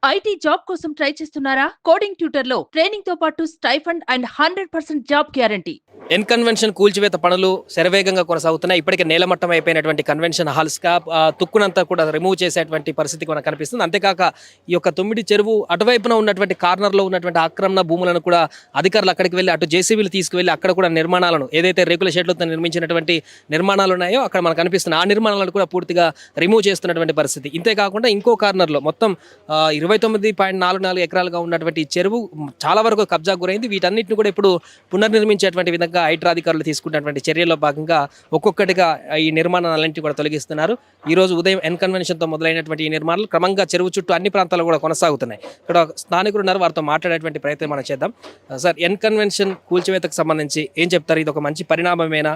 IT job కోసం try చేస్తున్నారా? Coding ట్యూటర్లో ట్రైనింగ్ తో పాటు stipend and 100% job guarantee. Convention కూల్చివేత పనులు శరవేగంగా కొనసాగుతున్నాయి. ఇప్పటికే నేలమట్టం అయిపోయినటువంటి కన్వెన్షన్ హాల్స్గా తుక్కునంతా కూడా రిమూవ్ చేసేటువంటి పరిస్థితి మనకు కనిపిస్తుంది. అంతేకాక ఈ యొక్క తుమ్మిడి చెరువు అటువైపున ఉన్నటువంటి కార్నర్లో ఉన్నటువంటి ఆక్రమణ భూములను కూడా అధికారులు అక్కడికి వెళ్ళి అటు జేసీబీలు తీసుకువెళ్ళి అక్కడ కూడా నిర్మాణాలను ఏదైతే రేకుల షెడ్లతో నిర్మించినటువంటి నిర్మాణాలు ఉన్నాయో అక్కడ మనకు కనిపిస్తున్న ఆ నిర్మాణాలను కూడా పూర్తిగా రిమూవ్ చేస్తున్నటువంటి పరిస్థితి. ఇంతేకాకుండా ఇంకో కార్నర్లో మొత్తం 29.44 ఎకరాలుగా ఉన్నటువంటి ఈ చెరువు చాలా వరకు కబ్జా గురైంది. వీటన్నిటిని కూడా ఇప్పుడు పునర్నిర్మించేటువంటి విధంగా హైడ్రా అధికారులు తీసుకున్నటువంటి చర్యల్లో భాగంగా ఒక్కొక్కటిగా ఈ నిర్మాణాలన్నింటినీ కూడా తొలగిస్తున్నారు. ఈ రోజు ఉదయం కన్వెన్షన్తో మొదలైనటువంటి ఈ నిర్మాణాలు క్రమంగా చెరువు చుట్టూ అన్ని ప్రాంతాలు కూడా కొనసాగుతున్నాయి. ఇక్కడ స్థానికులు ఉన్నారు, వారితో మాట్లాడేటువంటి ప్రయత్నం మనం చేద్దాం. సార్, కన్వెన్షన్ కూల్చివేతకు సంబంధించి ఏం చెప్తారు? ఇది ఒక మంచి పరిణామమేనా?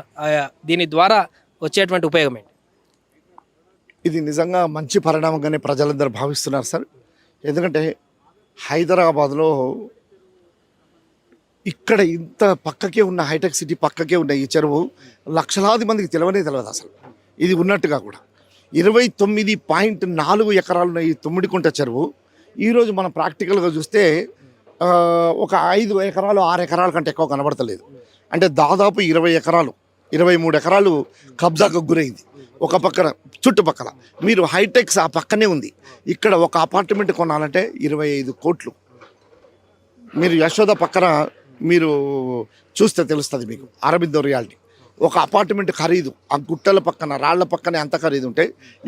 దీని ద్వారా వచ్చేటువంటి ఉపయోగం ఏంటి? ఇది నిజంగా మంచి పరిణామంగానే ప్రజలందరూ భావిస్తున్నారు సార్. ఎందుకంటే హైదరాబాద్లో ఇక్కడ ఇంత పక్కకే ఉన్న హైటెక్ సిటీ పక్కకే ఉన్న ఈ చెరువు లక్షలాది మందికి తెలియదు అసలు ఇది ఉన్నట్టుగా కూడా. 29.4 ఎకరాలున్న ఈ తుమ్మిడికుంట చెరువు ఈరోజు మనం ప్రాక్టికల్గా చూస్తే ఒక 5 ఎకరాలు 6 ఎకరాల కంటే ఎక్కువ కనబడతలేదు. అంటే దాదాపు 20 ఎకరాలు 23 ఎకరాలు కబ్జాకు గురైంది. ఒక పక్కన చుట్టుపక్కల మీరు హైటెక్స్ ఆ పక్కనే ఉంది. ఇక్కడ ఒక అపార్ట్మెంట్ కొనాలంటే 25 కోట్లు. మీరు యశోద పక్కన మీరు చూస్తే తెలుస్తుంది మీకు, అరబిందో రియాలిటీ. ఒక అపార్ట్మెంట్ ఖరీదు ఆ గుట్టల పక్కన రాళ్ల పక్కనే ఎంత ఖరీదు ఉంటే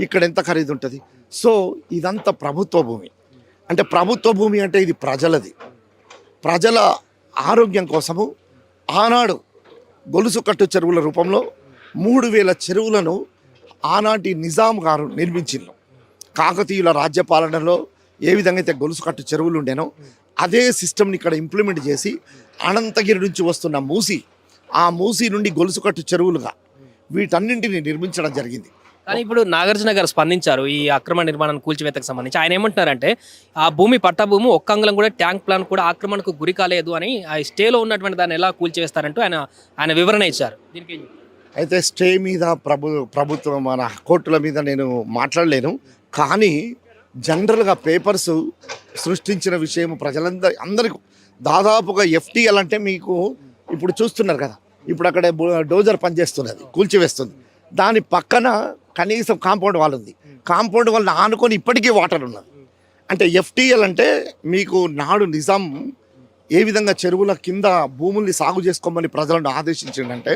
ఇక్కడ ఎంత ఖరీదు ఉంటుంది. సో ఇదంతా ప్రభుత్వ భూమి. అంటే ప్రభుత్వ భూమి అంటే ఇది ప్రజలది. ప్రజల ఆరోగ్యం కోసము ఆనాడు గొలుసు కట్టు చెరువుల రూపంలో 3000 చెరువులను ఆనాటి నిజాం గారు నిర్మించిండ్రు. కాకతీయుల రాజ్యపాలనలో ఏ విధంగా అయితే గొలుసు కట్టు చెరువులు ఉండేనో అదే సిస్టమ్ని ఇక్కడ ఇంప్లిమెంట్ చేసి అనంతగిరి నుంచి వస్తున్న మూసి, ఆ మూసి నుండి గొలుసు కట్టు చెరువులుగా వీటన్నింటినీ నిర్మించడం జరిగింది. కానీ ఇప్పుడు నాగార్జున గారు స్పందించారు ఈ అక్రమ నిర్మాణాన్ని కూల్చివేతకు సంబంధించి. ఆయన ఏమంటున్నారంటే ఆ భూమి పట్టా భూమి ఒక్క అంగుళం కూడా ట్యాంక్ ప్లాన్ కూడా ఆక్రమణకు గురి కాలేదు అని, ఆ స్టేలో ఉన్నటువంటి దాన్ని ఎలా కూల్చివేస్తారంటూ ఆయన వివరణ ఇచ్చారు. దీనికి అయితే స్టే మీద ప్రభుత్వం మన కోర్టుల మీద నేను మాట్లాడలేను. కానీ జనరల్గా పేపర్స్ సృష్టించిన విషయం అందరికీ దాదాపుగా ఎఫ్టీఎల్ అంటే మీకు ఇప్పుడు చూస్తున్నారు కదా, ఇప్పుడు అక్కడ డోజర్ పనిచేస్తున్నది, కూల్చివేస్తుంది. దాని పక్కన కనీసం కాంపౌండ్ వాల్ ఉంది. కాంపౌండ్ వాల్ని ఆనుకొని ఇప్పటికీ వాటర్ ఉన్నది. అంటే ఎఫ్టీఎల్ అంటే మీకు నాడు నిజాం ఏ విధంగా చెరువుల కింద భూముల్ని సాగు చేసుకోమని ప్రజలను ఆదేశించిందంటే,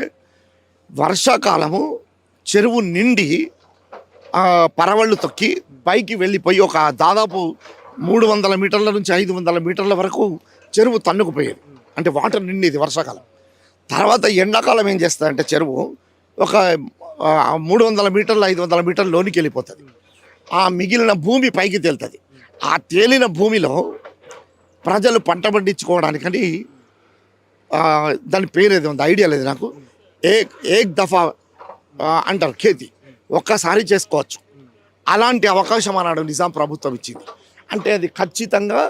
వర్షాకాలము చెరువు నిండి పరవళ్ళు తొక్కి పైకి వెళ్ళిపోయి ఒక దాదాపు 300 మీటర్ల నుంచి 500 మీటర్ల వరకు చెరువు తన్నుకుపోయేది. అంటే వాటర్ నిండేది వర్షాకాలం. తర్వాత ఎండాకాలం ఏం చేస్తుందంటే చెరువు ఒక 300 మీటర్లు 500 మీటర్ల లోనికి వెళ్ళిపోతుంది. ఆ మిగిలిన భూమి పైకి తేలుతుంది. ఆ తేలిన భూమిలో ప్రజలు పంట పండించుకోవడానికని దాని పేరు ఏది ఉంది ఐడియా లేదు నాకు, ఏక్ దఫా అంటారు ఖేతి, ఒక్కసారి చేసుకోవచ్చు. అలాంటి అవకాశం అన్నాడు నిజాం ప్రభుత్వం ఇచ్చింది. అంటే అది ఖచ్చితంగా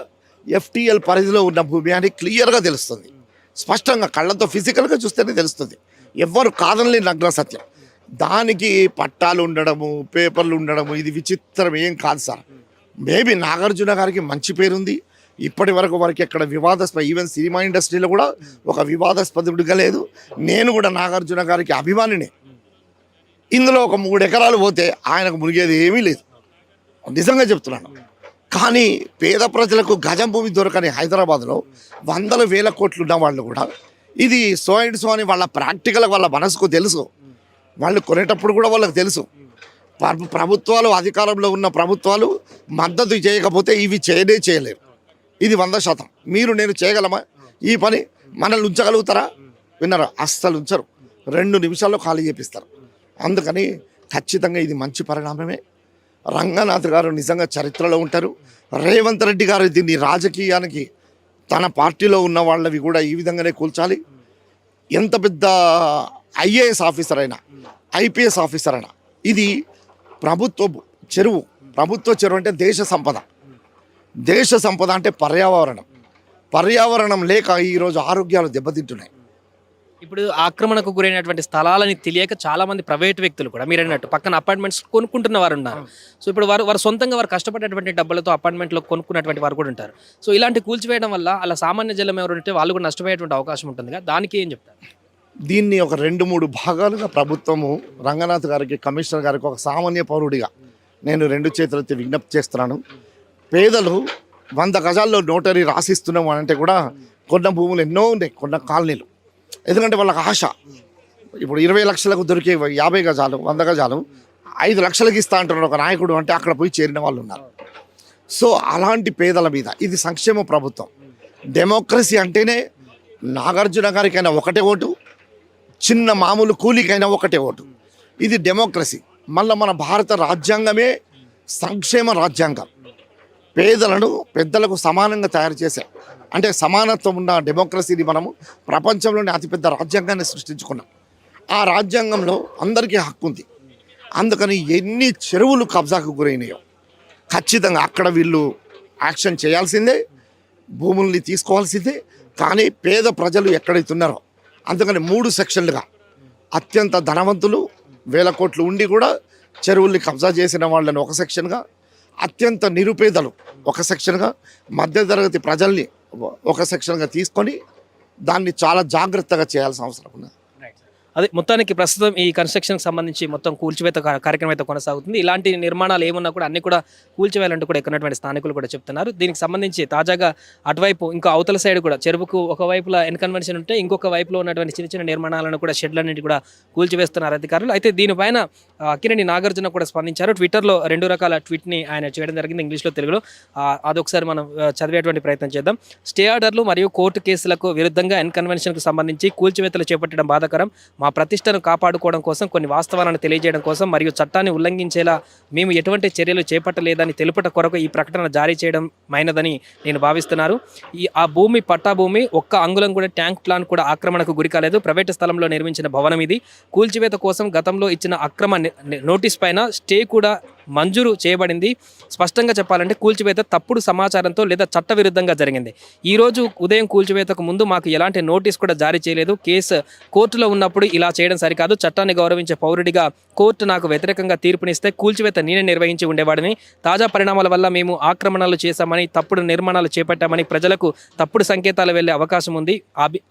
ఎఫ్టీఎల్ పరిధిలో ఉన్న భూమి అని క్లియర్గా తెలుస్తుంది. స్పష్టంగా కళ్ళతో ఫిజికల్గా చూస్తేనే తెలుస్తుంది. ఎవ్వరు కాదనలేని నగ్న సత్యం. దానికి పట్టాలు ఉండడము, పేపర్లు ఉండడము ఇది విచిత్రం ఏం కాదు సార్. మేబీ నాగార్జున గారికి మంచి పేరుంది. ఇప్పటి వరకు ఎక్కడ వివాదాస్పద, ఈవెన్ సినిమా ఇండస్ట్రీలో కూడా ఒక వివాదాస్పదుడిగా లేదు. నేను కూడా నాగార్జున గారికి అభిమానినే. ఇందులో ఒక 3 ఎకరాలు పోతే ఆయనకు మునిగేది ఏమీ లేదు, నిజంగా చెప్తున్నాను. కానీ పేద ప్రజలకు గజం భూమి దొరకని హైదరాబాద్లో 100,000 కోట్లు ఉన్న వాళ్ళు కూడా ఇది సో అండ్ సో అని వాళ్ళ ప్రాక్టికల్ వాళ్ళ మనసుకు తెలుసు. వాళ్ళు కొనేటప్పుడు కూడా వాళ్ళకి తెలుసు. ప్రభుత్వాలు, అధికారంలో ఉన్న ప్రభుత్వాలు మద్దతు చేయకపోతే ఇవి చేయలేరు. ఇది 100%. మీరు నేను చేయగలమా ఈ పని? మనల్ని ఉంచగలుగుతారా? విన్నారా? అస్సలు ఉంచరు. 2 నిమిషాల్లో ఖాళీ చేపిస్తారు. అందుకని ఖచ్చితంగా ఇది మంచి పరిణామమే. రంగనాథ్ గారు నిజంగా చరిత్రలో ఉంటారు. రేవంత్ రెడ్డి గారు దీన్ని రాజకీయానికి తన పార్టీలో ఉన్న వాళ్ళవి కూడా ఈ విధంగానే కూల్చాలి. ఎంత పెద్ద ఐఏఎస్ ఆఫీసర్ అయినా, ఐపీఎస్ ఆఫీసర్ అయినా, ఇది ప్రభుత్వ చెరువు అంటే దేశ సంపద అంటే పర్యావరణం లేక ఈరోజు ఆరోగ్యాలు దెబ్బతింటున్నాయి. ఇప్పుడు ఆక్రమణకు గురైనటువంటి స్థలాలని తెలియక చాలా మంది ప్రైవేట్ వ్యక్తులు కూడా మీరు అన్నట్టు పక్కన అపార్ట్మెంట్స్ కొనుక్కుంటున్న వారు ఉన్నారు. సో ఇప్పుడు వారు సొంతంగా వారు కష్టపడేటువంటి డబ్బులతో అపార్ట్మెంట్లో కొనుక్కున్నటువంటి వారు కూడా ఉంటారు. సో ఇలాంటి కూల్చివేయడం వల్ల అలా సామాన్య జనం ఎవరు ఉంటే వాళ్ళు కూడా నష్టపోయేటువంటి అవకాశం ఉంటుంది కదా, దానికి ఏం చెప్తారు? దీన్ని ఒక 2-3 భాగాలుగా ప్రభుత్వము రంగనాథ్ గారికి, కమిషనర్ గారికి ఒక సామాన్య పౌరుడిగా నేను 2 చేతులెత్తి విజ్ఞప్తి చేస్తున్నాను. పేదలు 100 గజాల్లో నోటరీ రాసిస్తున్నాం అని అంటే కూడా కొన్న భూములు ఎన్నో ఉన్నాయి, కొన్న కాలనీలు. ఎందుకంటే వాళ్ళకి ఆశ. ఇప్పుడు 20 లక్షలకు దొరికే 50 గజాలు 100 గజాలు 5 లక్షలకి ఇస్తా అంటున్నారు ఒక నాయకుడు అంటే అక్కడ పోయి చేరిన వాళ్ళు ఉన్నారు. సో అలాంటి పేదల మీద ఇది సంక్షేమ ప్రభుత్వం. డెమోక్రసీ అంటేనే నాగార్జున గారికైనా ఒకటే ఓటు, చిన్న మామూలు కూలీకైనా ఒకటే ఓటు. ఇది డెమోక్రసీ. మళ్ళీ మన భారత రాజ్యాంగమే సంక్షేమ రాజ్యాంగం. పేదలను పెద్దలకు సమానంగా తయారు చేసే, అంటే సమానత్వం ఉన్న డెమోక్రసీని మనము ప్రపంచంలోని అతిపెద్ద రాజ్యాంగాన్ని సృష్టించుకున్నాం. ఆ రాజ్యాంగంలో అందరికీ హక్కు ఉంది. అందుకని ఎన్ని చెరువులు కబ్జాకు గురైనాయో ఖచ్చితంగా అక్కడ వీళ్ళు యాక్షన్ చేయాల్సిందే, భూముల్ని తీసుకోవాల్సిందే. కానీ పేద ప్రజలు ఎక్కడైతే ఉన్నారో అందుకని 3 సెక్షన్లుగా అత్యంత ధనవంతులు 1000 కోట్లు ఉండి కూడా చెరువుల్ని కబ్జా చేసిన వాళ్ళని ఒక సెక్షన్గా, అత్యంత నిరుపేదలు ఒక సెక్షన్గా, మధ్యతరగతి ప్రజల్ని ఒక సెక్షన్గా తీసుకొని దాన్ని చాలా జాగ్రత్తగా చేయాల్సిన అవసరం ఉంది. అదే మొత్తానికి ప్రస్తుతం ఈ కన్స్ట్రక్షన్కి సంబంధించి మొత్తం కూల్చివేత కార్యక్రమం అయితే కొనసాగుతుంది. ఇలాంటి నిర్మాణాలు ఏమున్నా కూడా అన్ని కూడా కూల్చివేయాలంటూ కూడా ఎక్కడటువంటి స్థానికులు కూడా చెప్తున్నారు. దీనికి సంబంధించి తాజాగా అటువైపు ఇంకా అవతల సైడ్ కూడా చెరువుకు ఒకవైపులా ఎన్కన్వెన్షన్ ఉంటే ఇంకొక వైపులో ఉన్నటువంటి చిన్న చిన్న నిర్మాణాలను కూడా షెడ్లన్నింటి కూడా కూల్చివేస్తున్నారు అధికారులు. అయితే దీనిపైన అక్కినేని నాగార్జున కూడా స్పందించారు. ట్విట్టర్లో 2 రకాల ట్వీట్ని ఆయన చేయడం జరిగింది, ఇంగ్లీష్లో తెలుగులో. అదొకసారి మనం చదివేటువంటి ప్రయత్నం చేద్దాం. స్టే ఆర్డర్లు మరియు కోర్టు కేసులకు విరుద్ధంగా ఎన్కన్వెన్షన్కు సంబంధించి కూల్చివేతలు చేపట్టడం బాధాకరం. మా ప్రతిష్టను కాపాడుకోవడం కోసం, కొన్ని వాస్తవాలను తెలియజేయడం కోసం మరియు చట్టాన్ని ఉల్లంఘించేలా మేము ఎటువంటి చర్యలు చేపట్టలేదని తెలుపుట కొరకు ఈ ప్రకటన జారీ చేయడం మైనదని నేను భావిస్తున్నాను. ఆ భూమి పట్టా భూమి ఒక్క అంగుళం కూడా ట్యాంక్ ప్లాన్ కూడా ఆక్రమణకు గురి కాలేదు. ప్రైవేటు స్థలంలో నిర్మించిన భవనం ఇది. కూల్చివేత కోసం గతంలో ఇచ్చిన అక్రమ నోటీస్ పైన స్టే కూడా మంజూరు చేయబడింది. స్పష్టంగా చెప్పాలంటే కూల్చివేత తప్పుడు సమాచారంతో లేదా చట్టవిరుద్ధంగా జరిగింది. ఈరోజు ఉదయం కూల్చివేతకు ముందు మాకు ఎలాంటి నోటీస్ కూడా జారీ చేయలేదు. కేసు కోర్టులో ఉన్నప్పుడు ఇలా చేయడం సరికాదు. చట్టాన్ని గౌరవించే పౌరుడిగా కోర్టు నాకు వ్యతిరేకంగా తీర్పునిస్తే కూల్చివేత నేనే నిర్వహించి ఉండేవాడిని. తాజా పరిణామాల వల్ల మేము ఆక్రమణలు చేశామని, తప్పుడు నిర్మాణాలు చేపట్టామని ప్రజలకు తప్పుడు సంకేతాలు వెళ్లే అవకాశం ఉంది.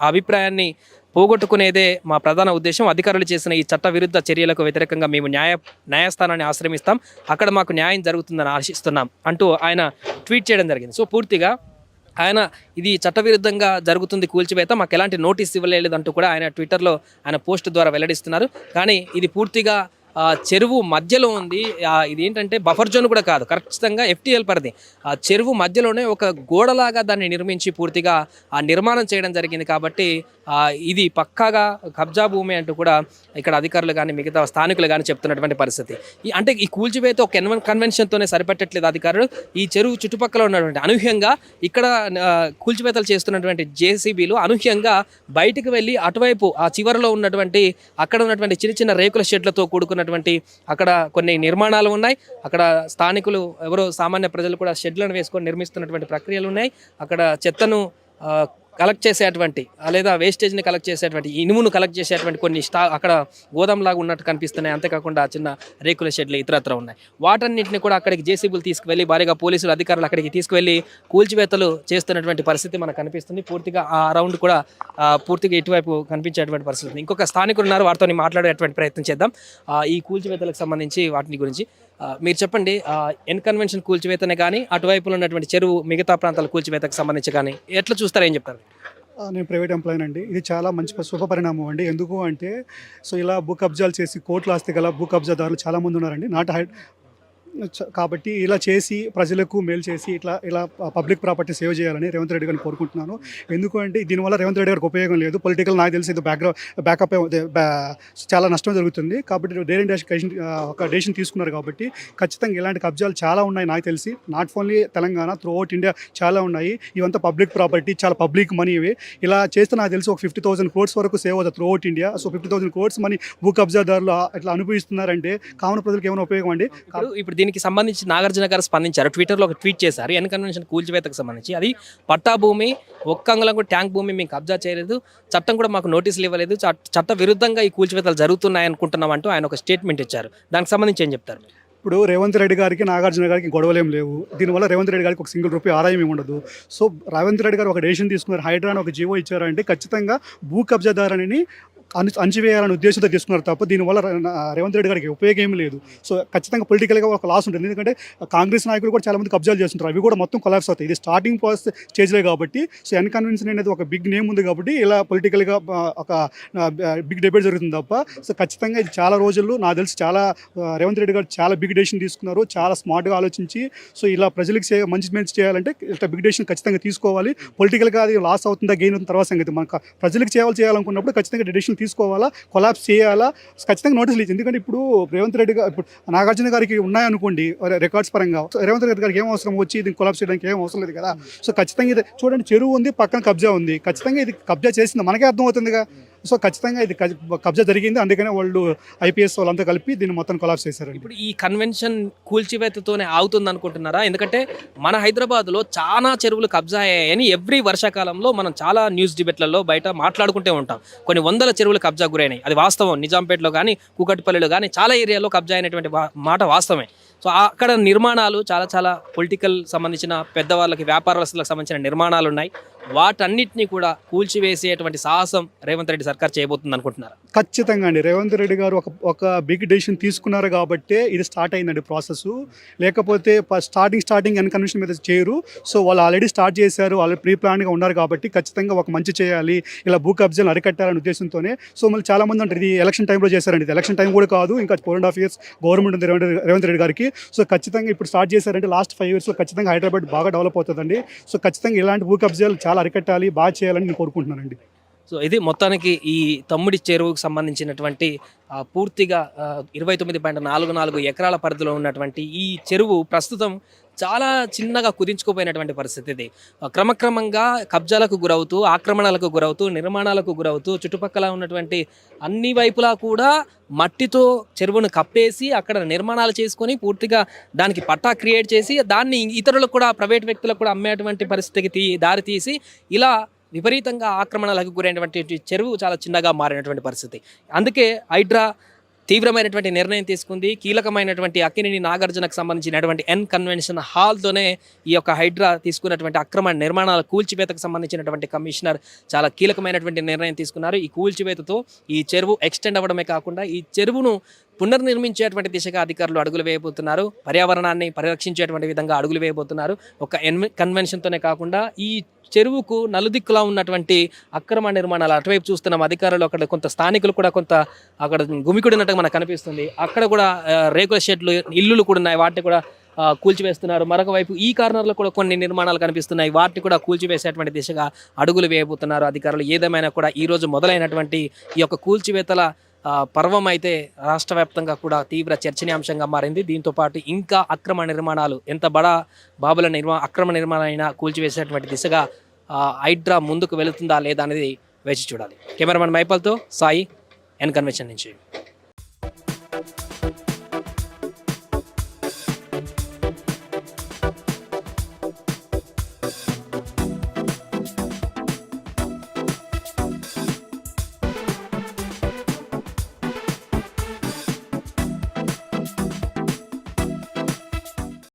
అభిప్రాయాన్ని పోగొట్టుకునేదే మా ప్రధాన ఉద్దేశం. అధికారులు చేసిన ఈ చట్ట విరుద్ధ చర్యలకు వ్యతిరేకంగా మేము న్యాయస్థానాన్ని ఆశ్రమిస్తాం. అక్కడ మాకు న్యాయం జరుగుతుందని ఆశిస్తున్నాం అంటూ ఆయన ట్వీట్ చేయడం జరిగింది. సో పూర్తిగా ఆయన ఇది చట్టవిరుద్ధంగా జరుగుతుంది కూల్చివేత, మాకు ఎలాంటి నోటీస్ ఇవ్వలేదంటూ కూడా ఆయన ట్విట్టర్లో ఆయన పోస్ట్ ద్వారా వెల్లడిస్తున్నారు. కానీ ఇది పూర్తిగా చెరువు మధ్యలో ఉంది. ఇది ఏంటంటే బఫర్ జోన్ కూడా కాదు, ఖచ్చితంగా FTL పరిధి. చెరువు మధ్యలోనే ఒక గోడలాగా దాన్ని నిర్మించి పూర్తిగా నిర్మాణం చేయడం జరిగింది. కాబట్టి ఇది పక్కాగా కబ్జా భూమి అంటూ కూడా ఇక్కడ అధికారులు కానీ మిగతా స్థానికులు కానీ చెప్తున్నటువంటి పరిస్థితి. అంటే ఈ కూల్చివేత ఒక కన్వెన్షన్తోనే సరిపెట్టట్లేదు అధికారులు. ఈ చెరువు చుట్టుపక్కల ఉన్నటువంటి అనూహ్యంగా ఇక్కడ కూల్చివేతలు చేస్తున్నటువంటి JCBలు అనూహ్యంగా బయటికి వెళ్ళి అటువైపు ఆ చివరిలో ఉన్నటువంటి అక్కడ ఉన్నటువంటి చిన్న చిన్న రేకుల షెడ్లతో కూడుకున్నటువంటి అక్కడ కొన్ని నిర్మాణాలు ఉన్నాయి. అక్కడ స్థానికులు ఎవరో సామాన్య ప్రజలు కూడా షెడ్లను వేసుకొని నిర్మిస్తున్నటువంటి ప్రక్రియలు ఉన్నాయి. అక్కడ చెత్తను కలెక్ట్ చేసేటువంటి లేదా వేస్టేజ్ని కలెక్ట్ చేసేటువంటి ఇనుమును కలెక్ట్ చేసేటువంటి కొన్ని అక్కడ గోదాంలాగా ఉన్నట్టు కనిపిస్తున్నాయి. అంతేకాకుండా చిన్న రేకుల షెడ్లు ఇతరత్ర ఉన్నాయి. వాటన్నింటిని కూడా అక్కడికి JCBలు తీసుకువెళ్ళి భారీగా పోలీసులు అధికారులు అక్కడికి తీసుకువెళ్ళి కూల్చివేతలు చేస్తున్నటువంటి పరిస్థితి మనకు కనిపిస్తుంది. పూర్తిగా ఆ రౌండ్ కూడా పూర్తిగా ఇటువైపు కనిపించేటువంటి పరిస్థితి. ఇంకొక స్థానికులు ఉన్నారు, వారితో మాట్లాడేటువంటి ప్రయత్నం చేద్దాం. ఈ కూల్చివేతలకు సంబంధించి వాటిని గురించి మీరు చెప్పండి. ఎన్కన్వెన్షన్ కూల్చివేతనే కానీ అటువైపులో ఉన్నటువంటి చెరువు మిగతా ప్రాంతాల కూల్చివేతకు సంబంధించి కానీ ఎట్లా చూస్తారు, ఏం చెప్తారు? నేను ప్రైవేట్ ఎంప్లాయీ అండి. ఇది చాలా మంచి శుభ పరిణామం అండి. ఎందుకు అంటే ఇలా భూ కబ్జాలు చేసి కోట్ల ఆస్తి గల భూ కబ్జాదారులు చాలామంది ఉన్నారండి. కాబట్టి ఇలా చేసి ప్రజలకు మేలు చేసి ఇలా పబ్లిక్ ప్రాపర్టీ సేవ్ చేయాలని రేవంత్ రెడ్డి గారిని కోరుకుంటున్నాను. ఎందుకంటే దీనివల్ల రేవంత్ రెడ్డి గారికి ఉపయోగం లేదు. పొలిటికల్ నాకు తెలిసి ఇది బ్యాకప్ చాలా నష్టం జరుగుతుంది. కాబట్టి ఒక డెసిషన్ తీసుకున్నారు. కాబట్టి ఖచ్చితంగా ఇలాంటి కబ్జాలు చాలా ఉన్నాయి నాకు తెలిసి. Not only Telangana, through out India చాలా ఉన్నాయి. ఇవంతా పబ్లిక్ ప్రాపర్టీ, చాలా పబ్లిక్ మనీ ఇవి. ఇలా చేస్తే నాకు తెలిసి ఒక 50,000 crores వరకు సేవ్ అవుతుంది through out India. So 50,000 crores money భూ కబ్జాదారులు ఇట్లా అనుభవిస్తున్నారంటే కామన్ ప్రజలకు ఏమైనా ఉపయోగం అండి? ఇప్పుడు దీనికి సంబంధించి నాగార్జున గారు స్పందించారు. ట్విట్టర్లో ఒక ట్వీట్ చేశారు ఎన్ కన్వెన్షన్ కూల్చివేతకు సంబంధించి. అది పట్టా భూమి, ఒక్క అంగుళం కూడా ట్యాంక్ భూమి మేము కబ్జా చేయలేదు, చట్టం కూడా మాకు నోటీసులు ఇవ్వలేదు, చట్ట విరుద్ధంగా ఈ కూల్చివేతలు జరుగుతున్నాయి అనుకుంటున్నాం అంటూ ఆయన ఒక స్టేట్మెంట్ ఇచ్చారు. దానికి సంబంధించి ఏం చెప్తారు? ఇప్పుడు రేవంత్ రెడ్డి గారికి నాగార్జున గారికి గొడవలేం లేవు. దీనివల్ల రేవంత్ రెడ్డి గారికి ఒక సింగిల్ రూపాయి ఆదాయం ఏమి ఉండదు. సో రేవంత్ రెడ్డి గారు ఒక డెసిషన్ తీసుకున్నారు, హైడ్రా అని ఒక జీవో ఇచ్చారంటే ఖచ్చితంగా భూ కబ్జాదారుని అణచివేయాలనే ఉద్దేశంతో తీసుకున్నారు తప్ప దీనివల్ల రేవంత్ రెడ్డి గారికి ఉపయోగం ఏమీ లేదు. సో ఖచ్చితంగా పొలిటికల్గా ఒక లాస్ ఉంటుంది. ఎందుకంటే కాంగ్రెస్ నాయకులు కూడా చాలామంది కబ్జాలు చేస్తుంటారు, అవి కూడా మొత్తం కొలాప్స్ అవుతాయి. ఇది స్టార్టింగ్ ప్రాసెస్ స్టేజ్లో కాబట్టి సో ఎన్ కన్వెన్షన్ అనేది ఒక బిగ్ నేమ్ ఉంది కాబట్టి ఇలా పొలిటికల్గా ఒక బిగ్ డిబేట్ జరుగుతుంది తప్ప సో ఖచ్చితంగా ఇది చాలా రోజుల్లో నాకు తెలిసి చాలా రేవంత్ రెడ్డి గారు చాలా బిగ్ డెసిషన్ తీసుకున్నారు, చాలా స్మార్ట్గా ఆలోచించి. సో ఇలా ప్రజలకు మంచి చేయాలంటే ఇట్లా బిగ్ డెసిషన్ ఖచ్చితంగా తీసుకోవాలి. పొలిటికల్గా అది లాస్ అవుతుందా గెయిన్ అవుతుంది తర్వాత సంగతి. మనకు ప్రజలకు చేయాలనుకున్నప్పుడు ఖచ్చితంగా డెసిషన్ తీసుకోవాలా, కొలాప్స్ చేయాలా, ఖచ్చితంగా నోటీసులు ఇచ్చి. ఎందుకంటే ఇప్పుడు రేవంత్ రెడ్డి గారు ఇప్పుడు నాగార్జున గారికి ఉన్నాయనుకోండి రికార్డ్స్ పరంగా, రేవంత్ రెడ్డి గారికి ఏం అవసరం వచ్చి ఇది కొలాప్స్ చేయడానికి ఏం అవసరం లేదు కదా. సో ఖచ్చితంగా ఇది చూడండి, చెరువు ఉంది, పక్కన కబ్జా ఉంది, ఖచ్చితంగా ఇది కబ్జా చేసింది మనకే అర్థమవుతుందిగా. సో ఖచ్చితంగా ఇది కబ్జా జరిగింది, అందుకనే వాళ్ళు ఐపీఎస్ వాళ్ళంతా కలిపి దీన్ని మొత్తం కొలాప్స్ చేశారు. ఇప్పుడు ఈ కన్వెన్షన్ కూల్చివేతతోనే ఆగుతుంది అనుకుంటున్నారా? ఎందుకంటే మన హైదరాబాద్లో చాలా చెరువులు కబ్జా అయ్యాయని ఎవ్రీ వర్షాకాలంలో మనం చాలా న్యూస్ డిబేట్లలో బయట మాట్లాడుకుంటూ ఉంటాం. కొన్ని వందల చెరువులు కబ్జా గురైనాయి, అది వాస్తవం. నిజాంపేటలో కానీ కూకట్పల్లిలో కానీ చాలా ఏరియాలో కబ్జా అయినటువంటి మాట వాస్తవమే. సో అక్కడ నిర్మాణాలు చాలా పొలిటికల్ సంబంధించిన పెద్దవాళ్ళకి, వ్యాపారస్తులకు సంబంధించిన నిర్మాణాలు ఉన్నాయి. వాటన్నిటిని కూడా కూల్చివేసేటువంటి సాహసం రేవంత్ రెడ్డి సర్కార్ చేయబోతుంది అనుకుంటున్నారు? ఖచ్చితంగా అండి. రేవంత్ రెడ్డి గారు ఒక బిగ్ డెసిషన్ తీసుకున్నారు కాబట్టి ఇది స్టార్ట్ అయిందండి ప్రాసెస్. లేకపోతే స్టార్టింగ్ ఎన్ కన్వెన్షన్ మీద చేయరు. సో వాళ్ళు ఆల్రెడీ స్టార్ట్ చేశారు, వాళ్ళు ప్రీ ప్లాన్గా ఉన్నారు కాబట్టి ఖచ్చితంగా ఒక మంచి చేయాలి, ఇలా భూ కబ్జాలు అరికట్టాలనే ఉద్దేశంతోనే. సో మళ్ళీ చాలా మంది అంటారు ఇది ఎలక్షన్ టైంలో చేశారండి. ఇది ఎలక్షన్ టైం కూడా కాదు, ఇంకా 4.5 years గవర్నమెంట్ ఉంది రేవంత్ రెడ్డి గారికి. సో ఖచ్చితంగా ఇప్పుడు స్టార్ట్ చేశారంటే లాస్ట్ 5 yearsలో ఖచ్చితంగా హైదరాబాద్ బాగా డెవలప్ అవుతుందండి. సో ఖచ్చితంగా ఇలాంటి భూ కబ్జాలు చాలా అరికట్టాలి, బాగా చేయాలని నేను కోరుకుంటున్నానండి. సో ఇది మొత్తానికి ఈ తమ్ముడి చెరువుకు సంబంధించినటువంటి పూర్తిగా 29.44 ఎకరాల పరిధిలో ఉన్నటువంటి ఈ చెరువు ప్రస్తుతం చాలా చిన్నగా కుదించుకుపోయినటువంటి పరిస్థితి. ఇది క్రమక్రమంగా కబ్జాలకు గురవుతూ, ఆక్రమణలకు గురవుతూ, నిర్మాణాలకు గురవుతూ, చుట్టుపక్కల ఉన్నటువంటి అన్ని వైపులా కూడా మట్టితో చెరువును కప్పేసి అక్కడ నిర్మాణాలు చేసుకొని పూర్తిగా దానికి పట్టా క్రియేట్ చేసి దాన్ని ఇతరులకు కూడా, ప్రైవేట్ వ్యక్తులకు కూడా అమ్మేటువంటి పరిస్థితికి దారి తీసి ఇలా విపరీతంగా ఆక్రమణలకు గురైనటువంటి చెరువు చాలా చిన్నగా మారినటువంటి పరిస్థితి. అందుకే హైడ్రా తీవ్రమైనటువంటి నిర్ణయం తీసుకుంది. కీలకమైనటువంటి అక్కినేని నాగార్జునకు సంబంధించినటువంటి ఎన్ కన్వెన్షన్ హాల్తోనే ఈ యొక్క హైడ్రా తీసుకున్నటువంటి అక్రమ నిర్మాణాల కూల్చివేతకు సంబంధించినటువంటి కమిషనర్ చాలా కీలకమైనటువంటి నిర్ణయం తీసుకున్నారు. ఈ కూల్చివేతతో ఈ చెరువు ఎక్స్టెండ్ అవ్వడమే కాకుండా ఈ చెరువును పునర్నిర్మించేటువంటి దిశగా అధికారులు అడుగులు వేయబోతున్నారు. పర్యావరణాన్ని పరిరక్షించేటువంటి విధంగా అడుగులు వేయబోతున్నారు. ఒక కన్వెన్షన్తోనే కాకుండా ఈ చెరువుకు నలుదిక్కులా ఉన్నటువంటి అక్రమ నిర్మాణాలు అటువైపు చూస్తున్నాం. అధికారులు అక్కడ కొంత స్థానికులు కూడా కొంత అక్కడ గుమికూడినట్టుగా మనకు కనిపిస్తుంది. అక్కడ కూడా రేకుల షెడ్లు, ఇల్లులు కూడా ఉన్నాయి, వాటిని కూడా కూల్చివేస్తున్నారు. మరొక వైపు ఈ కార్నర్లో కూడా కొన్ని నిర్మాణాలు కనిపిస్తున్నాయి, వాటిని కూడా కూల్చివేసేటువంటి దిశగా అడుగులు వేయబోతున్నారు అధికారులు. ఏదేమైనా కూడా ఈరోజు మొదలైనటువంటి ఈ యొక్క కూల్చివేతల పర్వం అయితే రాష్ట్ర వ్యాప్తంగా కూడా తీవ్ర చర్చనీయాంశంగా మారింది. దీంతో పాటు ఇంకా అక్రమ నిర్మాణాలు, ఎంత బడా బాబుల అక్రమ నిర్మాణం అయినా కూల్చివేసేటువంటి దిశగా హైడ్రా ముందుకు వెళుతుందా లేదా అనేది వేచి చూడాలి. కెమెరామెన్ మైపల్తో సాయి, ఎన్ కన్వెన్షన్ నుంచి.